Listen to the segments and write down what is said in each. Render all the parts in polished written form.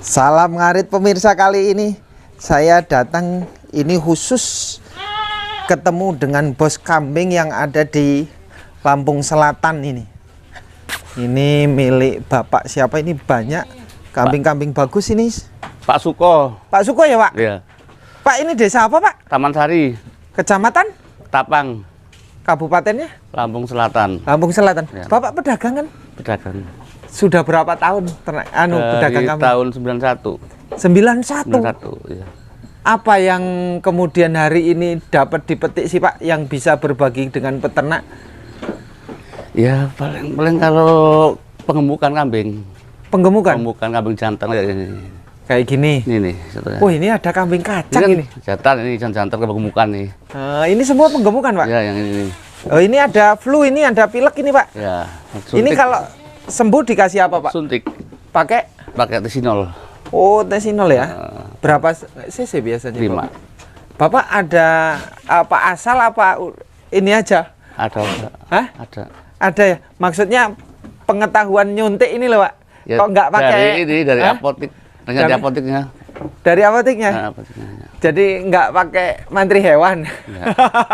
Salam ngarit pemirsa, kali ini saya datang ini khusus ketemu dengan bos kambing yang ada di Lampung Selatan ini. Ini milik Bapak siapa ini, banyak kambing-kambing bagus ini. Pak Suko. Pak Suko ya, Pak? Iya. Pak, ini desa apa, Pak? Taman Sari. Kecamatan? Tapang. Kabupatennya? Lampung Selatan. Lampung Selatan. Ya. Bapak pedagang kan? Pedagang. Sudah berapa tahun pedagang kambing? Tahun 91. 91. 91, iya. Apa yang kemudian hari ini dapat dipetik sih, Pak, yang bisa berbagi dengan peternak? Ya paling kalau pengemukan kambing. Penggemukan? Pengemukan kambing jantan kayak ini. Kayak gini. Ini nih satunya. Oh, ini ada kambing kacang ini. Jantan ini jantan pengemukan nih. Ini semua penggemukan, Pak? Ya yang ini. Oh, ini ada flu, ini ada pilek ini, Pak. Ya. Ini kalau sembuh dikasih apa, Pak? Suntik. Pakai Tesinol. Oh, tesinol ya. Berapa cc biasanya? 5. Bapak ada apa asal apa ini aja? Ada. Hah? Ada. Ada ya. Maksudnya pengetahuan nyuntik ini loh, Pak. Ya, kok nggak pakai dari apotik. Dengan di apotiknya. Dari apotiknya? Nah, apotiknya. Jadi nggak pakai mantri hewan. Ya,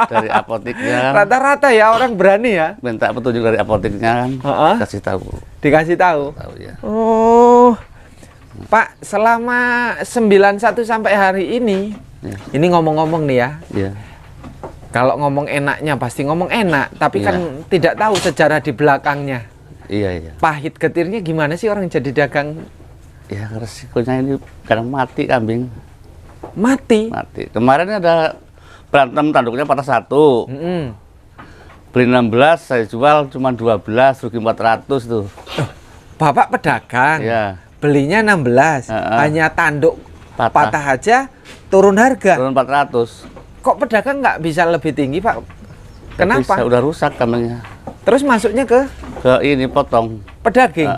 dari apotiknya. Rata-rata ya orang berani ya. Minta petunjuk dari apotiknya kan. Kasih tahu. Dikasih tahu. Tahu ya. Oh. Pak, selama 91 sampai hari ini, Ya. ini ngomong-ngomong nih ya. Iya. Kalau ngomong enaknya pasti ngomong enak, tapi Iya. kan tidak tahu sejarah di belakangnya. Iya, iya. Pahit getirnya gimana sih orang jadi dagang? Ya resikonya ini kadang mati kambing. Mati. Mati. Kemarin ada berantem tanduknya patah 1. Beli 16, saya jual cuma 12, rugi 400 tuh. Bapak pedagang. Iya. Belinya 16, hanya tanduk patah aja turun harga. Turun 400. Kok pedagang nggak bisa lebih tinggi, Pak? Kenapa? Bisa, udah rusak kambingnya. Terus masuknya ke ini potong. pedaging.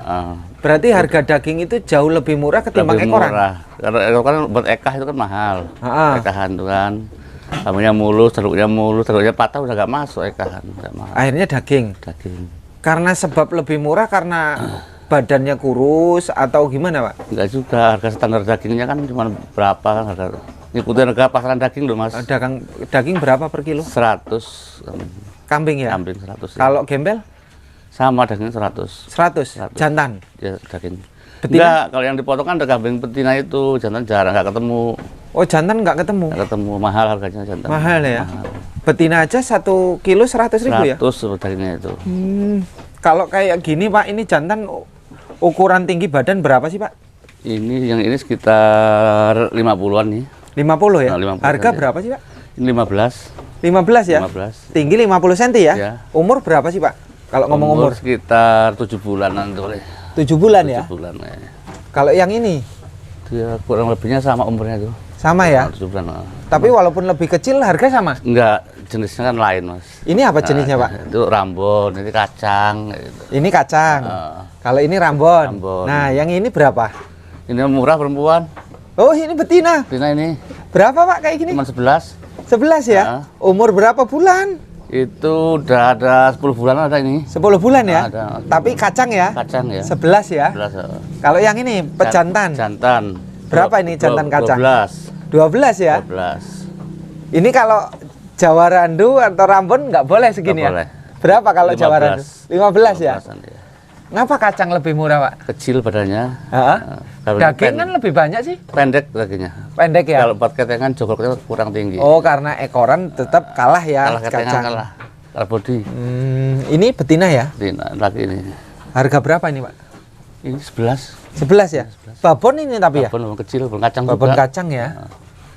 Berarti harga daging itu jauh lebih murah ketimbang Lebih ekoran. murah. Karena ekoran buat ekah itu kan mahal. Ekahan itu kan. Kambingnya mulus, teruknya patah udah gak masuk ekahan. Gak mahal. Akhirnya daging. Daging. Karena sebab lebih murah karena badannya kurus atau gimana, Pak? Enggak juga, harga standar dagingnya kan cuma berapa kan harga. Ngikutin harga pasaran daging loh, Mas. Daging berapa per kilo? 100. Kambing ya? Kambing 100. Ya. Kalau gembel? Sama dagingnya 100. 100. Jantan? Ya, daging. Betina? Enggak, kalau yang dipotong kan ada kambing betina itu, jantan jarang nggak ketemu. Oh, jantan nggak ketemu? Nggak ketemu, mahal harganya jantan. Mahal ya? Mahal. Betina aja 1 kilo 100.000 ya? 100 dagingnya itu. Kalau kayak gini, Pak, ini jantan ukuran tinggi badan berapa sih, Pak? Ini yang ini sekitar 50-an nih. 50 ya? Nah, 50 Harga ya. berapa sih, Pak? Ini 15. 15 ya? 15. Tinggi 50 cm ya? Ya. Umur berapa sih, Pak? Kalau ngomong umur? Sekitar 7 bulanan tuh. 7 bulan ya? 7 bulan ya. Kalau yang ini? Dia kurang lebihnya sama umurnya tuh. Sama ya? 7 bulan. Tapi walaupun lebih kecil harga sama? Enggak, jenisnya kan lain, Mas. Ini apa jenisnya, Pak? Itu Rambon, ini kacang gitu. Ini kacang. Kalau ini Rambon. Rambon. Nah, yang ini berapa? Ini murah perempuan. Oh, ini betina. Betina ini Berapa, Pak, kayak gini? cuma 11. 11 ya? Umur berapa bulan? Itu udah ada 10 bulan ada ini. 10 bulan ya? Ada. Tapi kacang ya? Kacang ya. 11 ya? 11. Kalau yang ini pejantan. Jantan. Berapa ini jantan kacang? 12. 12 ya? 12. Ini kalau Jawa Randu atau Rambon nggak boleh segini Nggak ya? boleh. Berapa kalau Jawa Randu? 15 ya? 15-an dia. Ngapa kacang lebih murah, Pak? Kecil badannya. Daging kan lebih banyak sih? Pendek dagingnya. Pendek ya? Kalau buat ketengan jogoknya kurang tinggi. Oh, karena ekoran tetap kalah ya Kalah ketengan kacang. kalah. Kalah body. Ini betina ya? Betina lagi ini. Harga berapa ini, Pak? Ini 11. 11 ya? Babon ini tapi ya? Babon kecil, babon kacang Babon juga. kacang ya?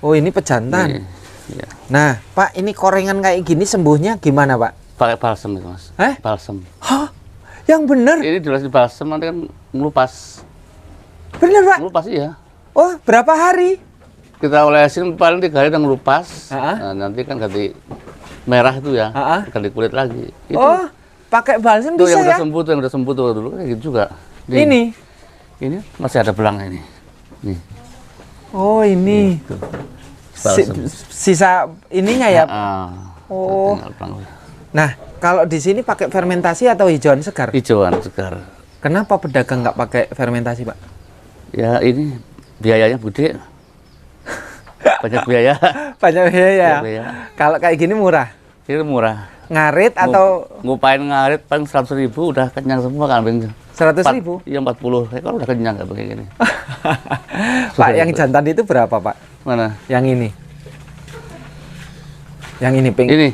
Oh, ini pejantan. Iya. Nah, Pak, ini korengan kayak gini sembuhnya gimana, Pak? Pakai balsam itu, Mas. Balsam. Hah? Yang bener? Ini dioles di balsam nanti kan ngelupas. Bener, Pak? Ngelupas iya. Oh, berapa hari? Kita olesin paling 3 hari udah ngelupas. Nah, nanti kan ganti merah itu ya. Ganti kulit lagi. Itu, Oh, pakai balsam itu bisa yang ya? udah sembuh tuh, yang udah sembuh tuh dulu kayak gitu juga. Ini? Ini masih ada belangnya ini. Nih. Oh, ini. Tuh. Sisa ininya ya? Oh. Tinggal belang. Nah, kalau di sini pakai fermentasi atau hijauan segar? Hijauan segar. Kenapa pedagang nggak pakai fermentasi, Pak? Ya ini biayanya gede. Banyak biaya. Banyak biaya. Biaya. Kalau kayak gini murah. Ini murah. Ngarit atau Ngupain ngarit paling 100.000 udah kenyang semua kambing. 100.000? Iya 40 ekor udah kenyang kayak gini. Pak, yang jantan itu berapa, Pak? Mana? Yang ini. Yang ini pink. Ini?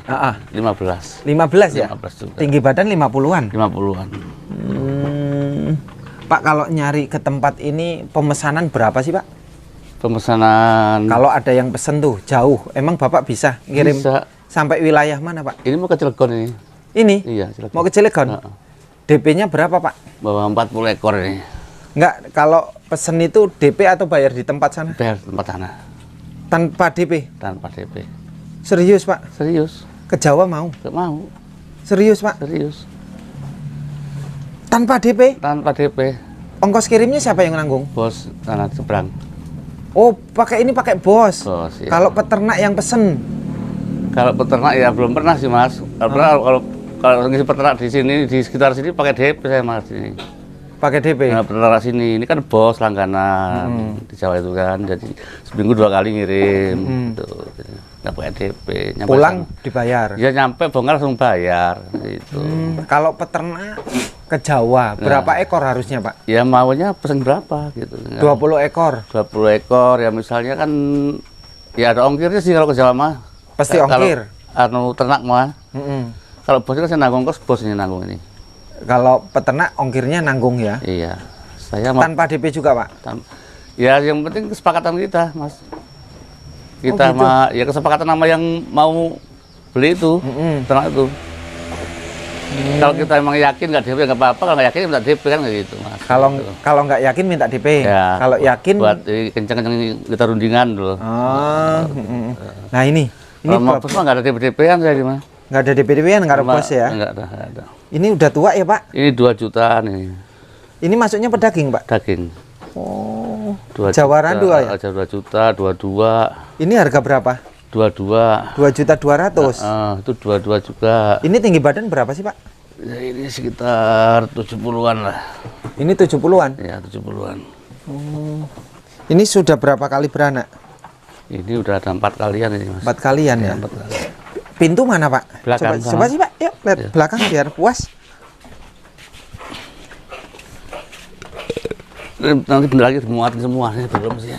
15 15. ya? 15 juga. Tinggi badan 50-an? 50-an. Pak, kalau nyari ke tempat ini pemesanan berapa sih, Pak? Pemesanan. Kalau ada yang pesen tuh jauh, emang Bapak bisa ngirim Bisa. sampai wilayah mana, Pak? Ini mau ke Cilegon ini. Ini? Iya, Cilegon. Mau ke Cilegon? DP-nya berapa, Pak? Bawa 40 ekor ini. Enggak, kalau pesen itu DP atau bayar di tempat sana? Bayar tempat tanah. Tanpa DP? Tanpa DP. Serius, Pak? Serius. Ke Jawa mau? Gak mau. Serius, Pak? Serius. Tanpa DP? Tanpa DP. Ongkos kirimnya siapa yang nanggung? Bos tanah seberang. Oh, pakai ini pakai bos. Bos, iya. Kalau peternak yang pesen? Kalau peternak ya belum pernah sih, Mas. Kalau ngisi peternak di sini, di sekitar sini pakai DP saya, Mas. Ini. Pakai DP? Nah, peternak sini, ini kan bos langganan di Jawa itu kan. Jadi seminggu 2 kali ngirim. Gitu. Nggak pakai DP. Nyampe Pulang sana. dibayar? Ya nyampe bongkar langsung bayar. Gitu. Kalau peternak ke Jawa, berapa ekor harusnya, Pak? Ya maunya pesen berapa gitu. 20 ekor? 20 ekor, ya misalnya kan, ya ada ongkirnya sih kalau ke Jawa mah. Pasti ongkir? Kalau ternak mah. Kalau bosnya kan saya nanggung kos, bosnya nanggung ini. Kalau peternak ongkirnya nanggung ya? Iya. Saya mau Tanpa DP juga, Pak? Ya yang penting kesepakatan kita, Mas. Kita gitu? ya kesepakatan sama yang mau beli itu, ternak itu. Kalau kita emang yakin nggak DP nggak apa-apa, kalau nggak yakin minta DP kan kayak gitu, Mas. Kalau nggak yakin minta DP. Ya, kalau yakin buat kencang-kencang kita rundingan dulu. Oh. Nah ini Kalau mau bos mah nggak ada DP-DP-an saya mah. nggak ada DP-DP-an, nggak ada bos ya? Nggak ada. Ini udah tua ya, Pak? Ini 2 juta nih. Ini masuknya pedaging, Pak? Daging. Oh. 2 Jawaran juta, 2 ya? Aja 2 juta, 22. Ini harga berapa? 22. 2.200.000. Itu 22 juga. Ini tinggi badan berapa sih, Pak? Ya, ini sekitar 70-an lah. Ini 70-an? Ya, 70-an. Ini sudah berapa kali beranak? Ini udah ada 4 kalian ini, Mas. 4 kalian ya? 4 kali. Pintu mana, Pak? Belakang Coba sana. sih, Pak. Yuk, lihat belakang biar puas. Nanti bentar lagi dimuatin semua, ini belum sih.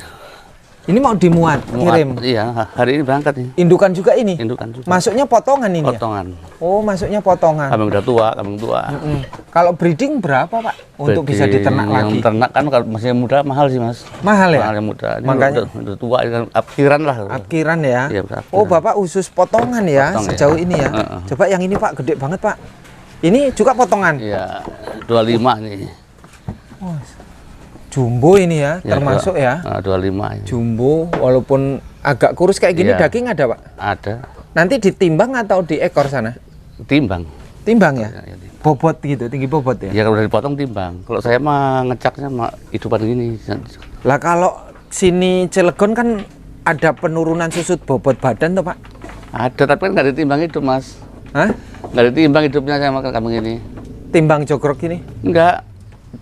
Ini mau dimuat, kirim. Iya, hari ini berangkat nih. Indukan juga ini? Indukan juga. Masuknya potongan ini Potongan. ya? Oh, masuknya potongan. Kambing udah tua, kambing tua. Kalau breeding berapa, Pak? Untuk bisa diternak yang lagi? ternak kan kalau masih muda mahal sih, Mas. Mahal ya? Mahal yang muda. Ini Makanya udah tua, kan apkiran lah. apkiran ya? Iya, udah apkiran. Oh, Bapak khusus potongan ya Potong, sejauh ya. ini ya? Coba yang ini, Pak, gede banget, Pak. Ini juga potongan? Iya, 25 nih. Oh, jumbo ini ya, Ya, termasuk ya? 25 ini. Jumbo, walaupun agak kurus kayak gini, Iya. daging ada, Pak? Ada. Nanti ditimbang atau diekor sana? Timbang. Timbang ya? Ya, timbang. Bobot gitu, tinggi bobot ya? Ya kalau udah dipotong timbang. Kalau saya mah ngecaknya mah hidupan gini. Lah kalau sini Cilegon kan ada penurunan susut bobot badan tuh, Pak? Ada, tapi kan nggak ditimbang hidup, Mas. Hah? Nggak ditimbang hidupnya saya makan kambing ini. Timbang jogrok ini? Enggak.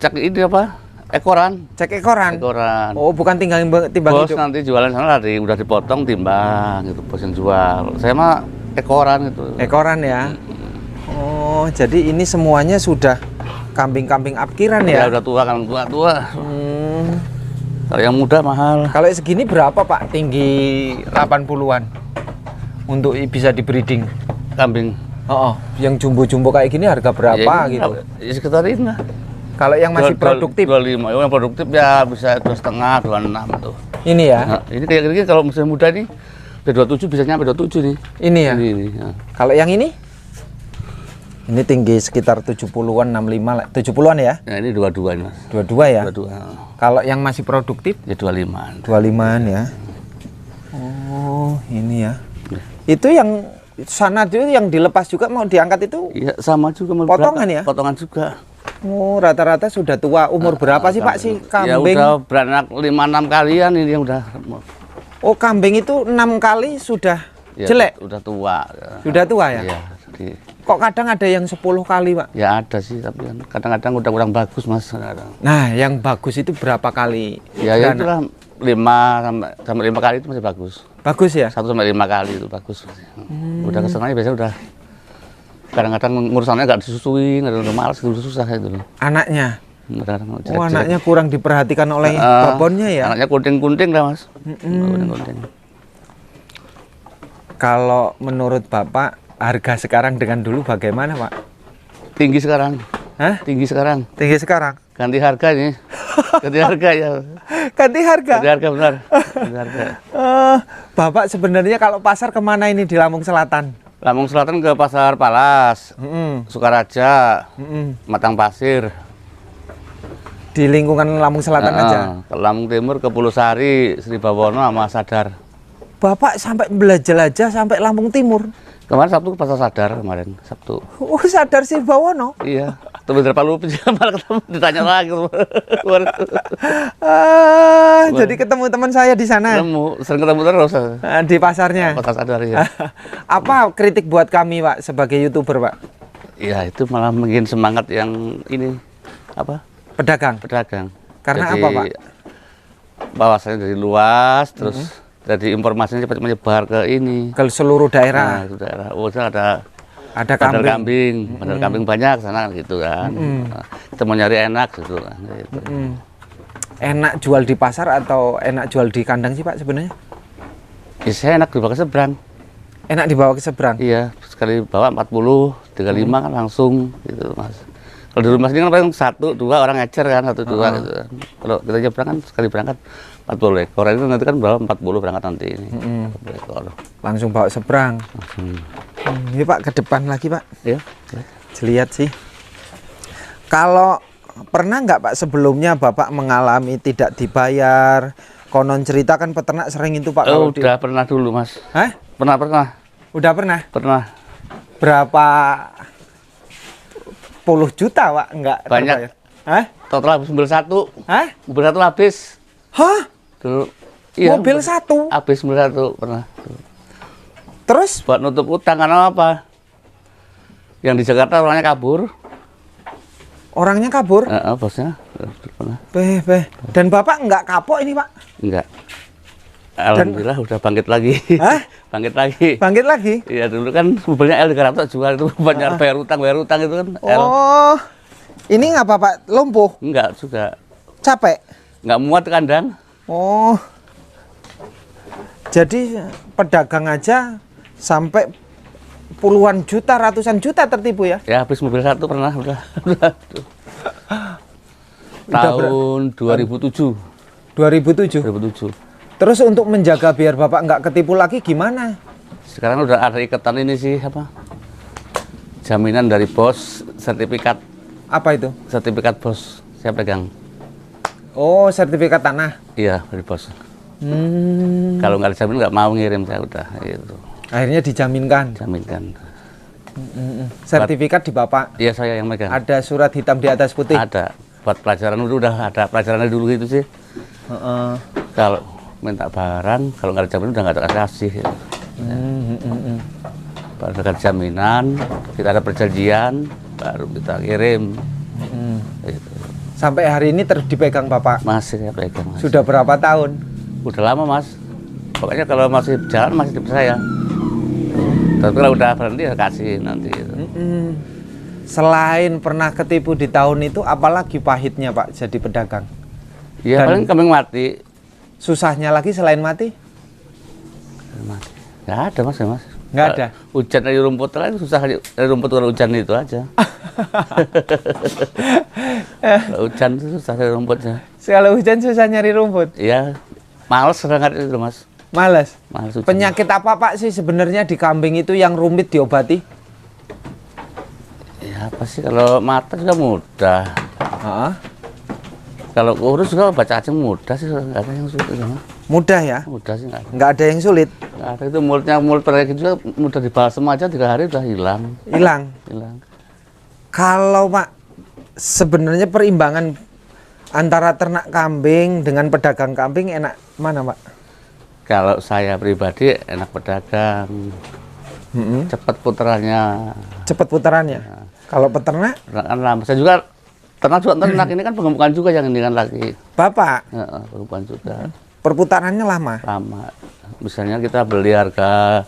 Cak ini apa? Ekoran. Cek ekoran? Ekoran. Oh, bukan timbang Bos hidup? nanti jualan sana lari, udah dipotong timbang gitu, bos yang jual. Saya mah ekoran gitu. Ekoran ya? Oh, jadi ini semuanya sudah kambing-kambing apkiran ya? Ya udah tua kan, tua. Kalau yang muda mahal. Kalau segini berapa, Pak? Tinggi 80-an untuk bisa di breeding? Kambing. Oh, yang jumbo-jumbo kayak gini harga berapa Ya, gitu? Ya sekitar ini lah. Kalau yang masih produktif? 25. Yang produktif ya bisa 2,5, 26 tuh. Ini ya? Nah, ini kayak gini kalau musim muda nih, udah 27 bisa nyampe 27 nih. Ini ya? Ini. Ya. Kalau yang ini? Ini tinggi sekitar 70-an, 65 lah. 70-an ya? Nah, ini 22 nih, Mas. 22 ya? 22. Kalau yang masih produktif? Ya 25. 25-an ya. Oh, ini ya. Itu yang sana itu yang dilepas juga mau diangkat itu? Iya, sama juga. Potongan ya? Potongan juga. Oh, rata-rata sudah tua. Umur berapa sih, Pak, sih Ya kambing? udah beranak 5-6 kalian ini yang udah. Oh, kambing itu 6 kali sudah Ya, jelek? Udah tua. Sudah tua ya? Iya. Jadi, Kok kadang ada yang 10 kali, Pak? ya ada sih, tapi kan kadang-kadang udah kurang bagus, Mas. Kadang. Nah, yang bagus itu berapa kali? Ya beranak? itulah sampai 5 kali itu masih bagus. Bagus ya? 1 sampai 5 kali itu bagus. Udah kesenangannya biasanya udah kadang-kadang ngurusannya nggak disusuin, udah males, udah susah itu. Anaknya? Kadang-kadang Oh, anaknya kurang diperhatikan oleh babonnya ya? Anaknya kunting-kunting lah mas. Kunting-kunting. Kalau menurut Bapak, harga sekarang dengan dulu bagaimana Pak? Tinggi sekarang. Hah? Tinggi sekarang. Tinggi sekarang? Ganti harga nih. Ganti harga ya. Ganti harga? Ganti harga benar. Ganti harga. Bapak sebenarnya kalau pasar kemana ini di Lampung Selatan? Lampung Selatan ke Pasar Palas, Sukaraja, Matang Pasir. Di lingkungan Lampung Selatan aja? Ke Lampung Timur ke Pulau Sari, Sri Bawono sama Sadar. Bapak sampai belajar sampai Lampung Timur? Kemarin Sabtu ke Pasar Sadar kemarin, Sabtu. Oh, Sadar Sri Bawono? Iya, temen dari Palu malah ketemu, ditanya lagi. Jadi ketemu teman saya di sana? Sering ketemu terus. Di pasarnya? Pasar Sadar, ya. Apa kritik buat kami Pak, sebagai YouTuber Pak? Iya, itu malah bikin semangat yang ini, apa? Pedagang? Pedagang. Karena jadi, apa Pak? Bahwasanya dari luas, terus jadi informasinya cepat menyebar ke ini. Ke seluruh daerah? Nah, daerah. Oh, ada kambing. Kambing. Bandar kambing banyak sana gitu kan. Nah, kita mau nyari enak gitu kan. Gitu. Enak jual di pasar atau enak jual di kandang sih Pak sebenarnya? Ya, saya enak dibawa ke seberang. Enak dibawa ke seberang? Iya, sekali bawa 40, 35 kan langsung gitu Mas. Kalau di rumah sini kan paling 1, 2 orang ecer kan, 1, 2 gitu kan. Kalau kita nyebrang kan sekali berangkat 40 ekor, itu nanti kan bawa 40 berangkat nanti ini. 40 ekor. Langsung bawa seberang? Ini Pak, ke depan lagi Pak. Iya. Lihat sih. Kalau pernah nggak Pak sebelumnya Bapak mengalami tidak dibayar? Konon cerita kan peternak sering itu Pak. Oh, udah pernah dulu Mas. Hah? Pernah. Udah pernah? Pernah. Berapa puluh juta Pak? Enggak banyak. Terbayar? Hah? Total habis mobil 1. Hah? Mobil 1 habis. Hah? Dulu. Iya, mobil 1? Habis mobil 1 pernah. Terus? Buat nutup utang karena apa? Yang di Jakarta orangnya kabur. Orangnya kabur? Bosnya. Pernah. Dan Bapak enggak kapok ini Pak? Enggak. Alhamdulillah udah bangkit lagi. Hah? Bangkit lagi. Bangkit lagi? Iya, dulu kan mobilnya L300 jual itu banyak bayar utang itu kan. Oh. Ini nggak Bapak lumpuh? Enggak, juga. Capek? Enggak muat ke kandang. Oh. Jadi pedagang aja sampai puluhan juta, ratusan juta tertipu ya? Ya, habis mobil 1 pernah udah. Tahun 2007. 2007. Terus untuk menjaga biar Bapak nggak ketipu lagi gimana? Sekarang udah ada ikatan ini sih apa? Jaminan dari bos, sertifikat. Apa itu? Sertifikat bos, saya pegang. Oh, sertifikat tanah. Iya, dari bos. Kalau nggak dijamin nggak mau ngirim, saya udah itu. Akhirnya dijaminkan. Jaminkan. Sertifikat di Bapak. Iya, saya yang megang. Ada surat hitam di atas putih. Ada. Buat pelajaran udah ada pelajarannya dulu gitu sih. Kalau minta barang, kalau nggak dijamin udah nggak ada kasih. Gitu. Baru ada jaminan, kita ada perjanjian, baru kita kirim. Gitu. Sampai hari ini terus dipegang Bapak? Masih saya pegang. Masih. Sudah berapa tahun? Udah lama Mas. Pokoknya kalau masih jalan masih dipercaya. Tapi kalau udah berhenti ya kasih nanti. Gitu. Selain pernah ketipu di tahun itu, apalagi pahitnya Pak jadi pedagang? Iya, paling kambing mati. Susahnya lagi selain mati? Mati. Nggak ada Mas, ya Mas. Nggak ada? Hujan dari rumput lain susah dari rumput kalau hujan itu aja. Kalau hujan itu susah dari rumputnya. Kalau hujan susah nyari rumput? Iya, males banget itu Mas. Males? Males hujan. Penyakit apa Pak sih sebenarnya di kambing itu yang rumit diobati? Ya apa sih, kalau mata juga mudah. Kalau urus juga baca cacing mudah sih, nggak ada yang sulit sama. Mudah ya? Mudah sih nggak ada. Nggak ada yang sulit? Nggak ada, itu mulut pergi juga mudah dibalsem aja 3 hari udah hilang. Hilang? Hilang. Kalau Pak, sebenarnya perimbangan antara ternak kambing dengan pedagang kambing enak mana Pak? Kalau saya pribadi enak pedagang. Cepat putarannya. Cepat putarannya? Kalau peternak? Kan lama. Saya juga ternak ini kan pengembukan juga yang ini kan lagi. Bapak? Pengembukan juga. Perputarannya lama. Lama. Misalnya kita beli harga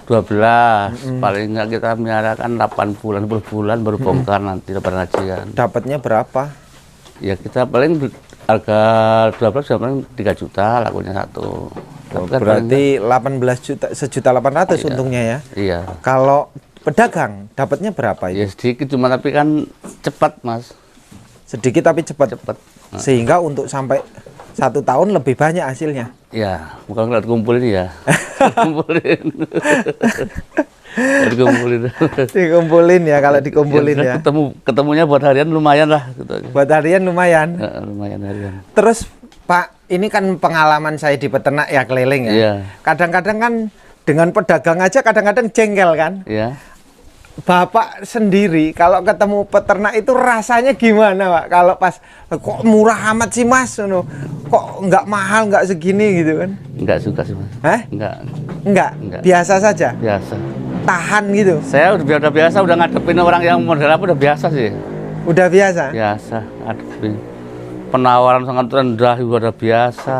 12, paling enggak kita melihara kan 8 bulan, 10 bulan baru bongkar nanti lebaran haji kan. Dapatnya berapa? Ya kita paling harga 12 ya paling 3 juta lakunya satu. Kan Berarti 18 juta, 1.800.000 untungnya ya. Iya. Kalau pedagang dapatnya berapa Ya itu? sedikit cuma tapi kan cepat mas. Sedikit tapi cepat. Cepat. Sehingga untuk sampai 1 tahun lebih banyak hasilnya. Ya, bukan kalau dikumpulin ya. Dikumpulin. Dikumpulin. Dikumpulin ya, kalau dikumpulin ya. Ketemunya buat harian lumayan lah gitu aja. Buat harian lumayan. Ya, lumayan harian. Terus Pak, ini kan pengalaman saya di peternak ya keliling ya. Iya. Kadang-kadang kan dengan pedagang aja kadang-kadang jengkel kan. Iya. Bapak sendiri kalau ketemu peternak itu rasanya gimana Pak? Kalau pas kok murah amat sih Mas, kok nggak mahal, nggak segini gitu kan? Enggak suka sih mas. Hah? Enggak. Enggak, Enggak. biasa saja, Biasa. tahan gitu. Saya udah biasa, udah ngadepin orang yang model apa udah biasa sih. Udah biasa. Biasa ngadepin. Penawaran sangat rendah juga udah biasa.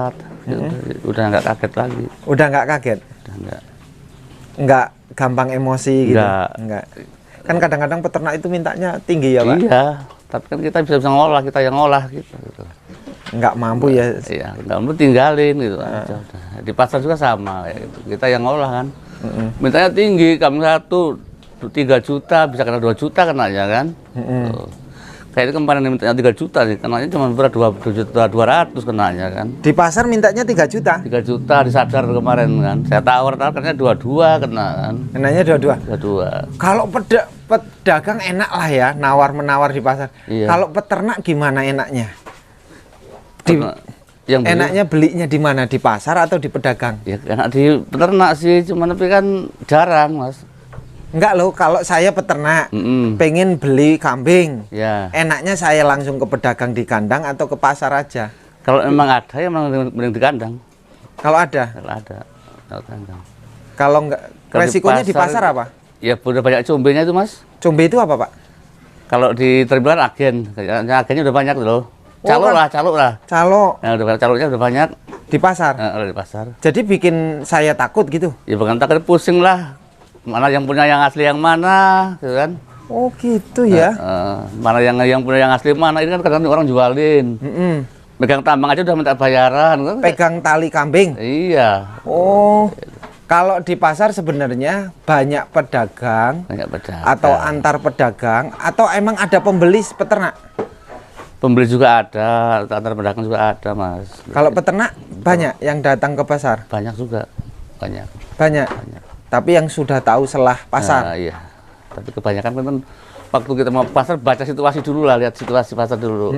Udah nggak kaget lagi. Udah nggak kaget, Udah nggak. nggak gampang emosi gitu. Enggak. Kan kadang-kadang peternak itu mintanya tinggi ya Pak. Iya. Tapi kan kita bisa ngolah, kita yang ngolah gitu. Nggak mampu ya. Iya, nggak mau tinggalin gitu aja. Udah. Di pasar juga sama kayak gitu. Kita yang ngolah kan. Mintanya tinggi, kami 3 juta, bisa kena 2 juta kenanya kan. Tuh. Kayak kemarin yang mintanya 3 juta nih, kenanya cuma berat 2.200.000 kenanya kan. Di pasar mintanya 3 juta. 3 juta disadar kemarin kan. Saya tawar katanya 22 kena kan. Kenanya 22. 22. Kalau pedagang enak lah ya, nawar-menawar di pasar. Iya. Kalau peternak gimana enaknya? Yang beli- Enaknya belinya di mana? Di pasar atau di pedagang? Ya enak di peternak sih, cuman tapi kan jarang mas. Enggak loh, kalau saya peternak, pengen beli kambing. Ya. Enaknya saya langsung ke pedagang di kandang atau ke pasar aja? Kalau emang ada ya emang mending di kandang. Kalau ada? Kalau ada, kalau kandang. Kalau enggak, Kalau resikonya di pasar apa? Ya udah banyak combenya itu mas. Combe itu apa Pak? Kalau di terminal agen, kayaknya agennya udah banyak loh. Calok lah. Calo Ya, udah caloknya udah banyak. di pasar. Kalau di pasar. Jadi bikin saya takut gitu. Ya bukan takut pusing lah. Mana yang punya yang asli yang mana, gitu kan? Oh gitu ya. Mana yang punya yang asli mana? Ini kan kadang orang jualin. Megang tambang aja udah minta bayaran. Kan? Pegang tali kambing. Iya. Oh, kalau di pasar sebenarnya banyak pedagang Banyak pedagang. atau antar pedagang atau emang ada pembeli peternak? Pembeli juga ada, antar pedagang juga ada mas. Kalau peternak banyak yang datang ke pasar? Banyak juga, banyak. Banyak. Tapi yang sudah tahu selah pasar. Nah, iya. Tapi kebanyakan kan waktu kita mau pasar baca situasi dulu lah, lihat situasi pasar dulu.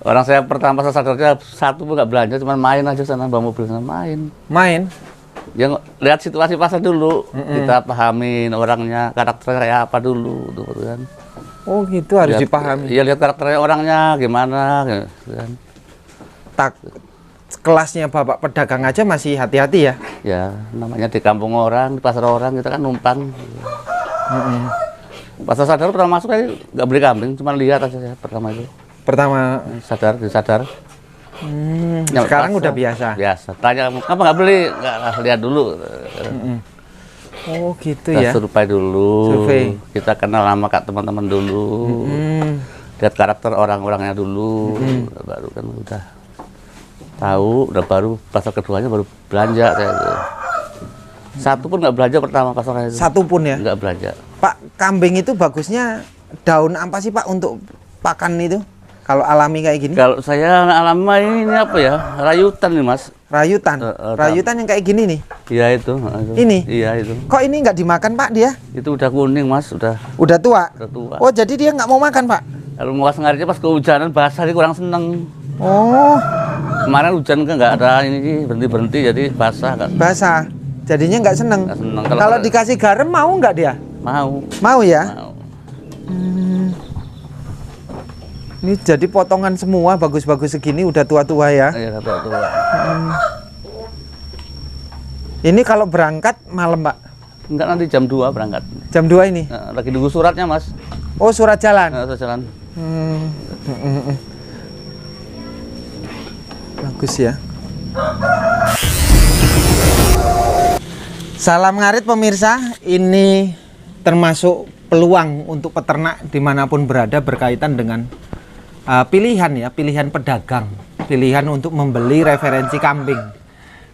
Orang saya pertama pasar sadarnya satu pun nggak belanja, cuma main aja sana, bawa mobil sana main. Main? Yang lihat situasi pasar dulu, kita pahamin orangnya, karakternya kayak apa dulu, tuh kan. Oh gitu, harus Lihat- dipahami. Iya lihat karakternya orangnya gimana, gitu kan. Kelasnya Bapak pedagang aja masih hati-hati ya? Ya namanya di kampung orang, di pasar orang kita kan numpang. Pasar sadar pertama masuk aja nggak beli kambing, cuma lihat aja saya pertama itu. Pertama, Disadar. sekarang Pasar, udah biasa. Biasa. Tanya kenapa nggak beli? Nggak lihat dulu. Oh gitu Kita ya. survei dulu. Survei. Kita kenal sama kak teman-teman dulu. Lihat karakter orang-orangnya dulu. Baru kan udah tahu, udah baru pasar keduanya baru belanja saya itu. Satu pun nggak belanja pertama pasar itu. Satu pun ya? Nggak belanja. Pak, kambing itu bagusnya daun apa sih Pak untuk pakan itu? Kalau alami kayak gini? Kalau saya alami ini apa ya? Rayutan nih mas. Rayutan. Rayutan yang kayak gini nih. Iya itu. Ini? Iya itu. Kok ini nggak dimakan Pak dia? Itu udah kuning mas, udah Udah tua? tua. Oh jadi dia nggak mau makan Pak? Kalau mau sengaja pas kehujanan basah dia kurang seneng. Oh, Kemarin hujan kan nggak ada ini berhenti jadi basah kan. basah. Jadinya nggak seneng. Nggak seneng. Kalau dikasih garam mau nggak dia? Mau. Mau ya? Mau. Ini jadi potongan semua bagus-bagus segini udah tua-tua ya. Iya tua. Ini kalau berangkat malam Pak? Enggak nanti jam 2 berangkat. Jam 2 ini? Lagi nunggu suratnya mas. Oh surat jalan? Saya jalan. Bagus ya. Salam ngarit pemirsa, ini termasuk peluang untuk peternak dimanapun berada berkaitan dengan pilihan ya, pilihan pedagang, pilihan untuk membeli referensi kambing.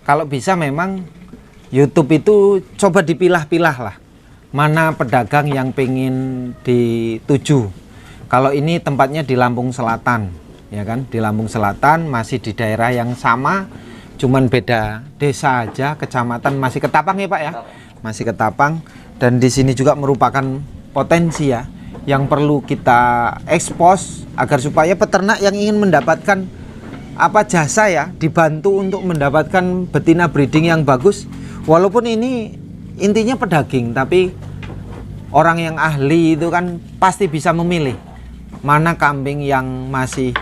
Kalau bisa memang YouTube itu coba dipilah-pilah lah, mana pedagang yang pengen dituju. Kalau ini tempatnya di Lampung Selatan, ya kan, di Lampung Selatan, masih di daerah yang sama, cuman beda desa aja, kecamatan, masih Ketapang ya Pak ya, masih Ketapang. Dan di sini juga merupakan potensi ya, yang perlu kita ekspos agar supaya peternak yang ingin mendapatkan jasa ya, dibantu untuk mendapatkan betina breeding yang bagus. Walaupun ini intinya pedaging, tapi orang yang ahli itu kan pasti bisa memilih mana kambing yang masih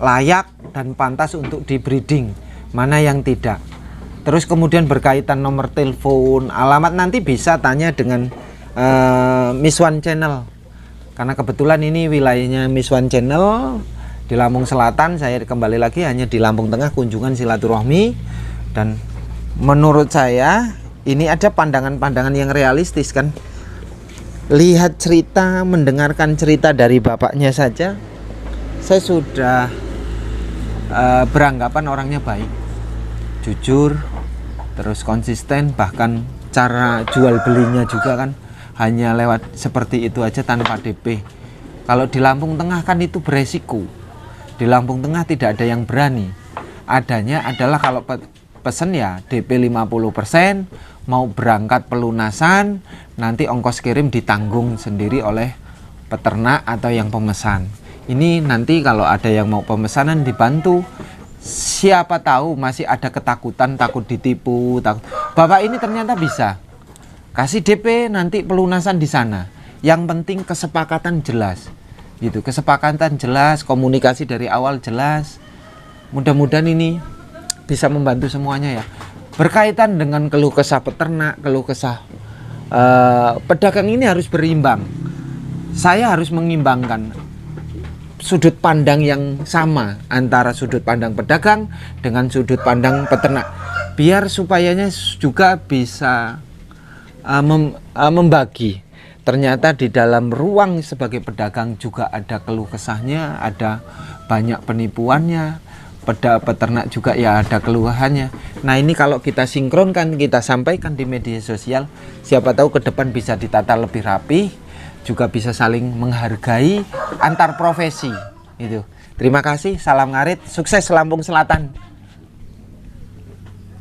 layak dan pantas untuk di breeding, mana yang tidak. Terus kemudian berkaitan nomor telepon, alamat, nanti bisa tanya dengan Miss One Channel, karena kebetulan ini wilayahnya Miss One Channel di Lampung Selatan. Saya kembali lagi hanya di Lampung Tengah, kunjungan silaturahmi. Dan menurut saya ini ada pandangan-pandangan yang realistis kan. Lihat cerita, mendengarkan cerita dari bapaknya saja, saya sudah beranggapan orangnya baik, jujur, terus konsisten. Bahkan cara jual belinya juga kan hanya lewat seperti itu aja tanpa DP. Kalau di Lampung Tengah kan itu beresiko. Di Lampung Tengah tidak ada yang berani. Adanya adalah kalau pesen ya DP 50%, mau berangkat pelunasan, nanti ongkos kirim ditanggung sendiri oleh peternak atau yang pemesan. Ini nanti kalau ada yang mau pemesanan dibantu. Siapa tahu masih ada ketakutan, takut ditipu, takut. Bapak ini ternyata bisa kasih DP, nanti pelunasan di sana. Yang penting kesepakatan jelas, gitu. Kesepakatan jelas, komunikasi dari awal jelas. Mudah-mudahan ini bisa membantu semuanya ya. Berkaitan dengan keluh kesah peternak, keluh kesah pedagang, ini harus berimbang. Saya harus mengimbangkan sudut pandang yang sama antara sudut pandang pedagang dengan sudut pandang peternak, biar supayanya juga bisa membagi. Ternyata di dalam ruang sebagai pedagang juga ada keluh kesahnya, ada banyak penipuannya. Peternak juga ya ada keluhannya. Nah ini kalau kita sinkronkan, kita sampaikan di media sosial, siapa tahu ke depan bisa ditata lebih rapi, juga bisa saling menghargai antar profesi. Itu. Terima kasih, salam ngarit, sukses Lampung Selatan.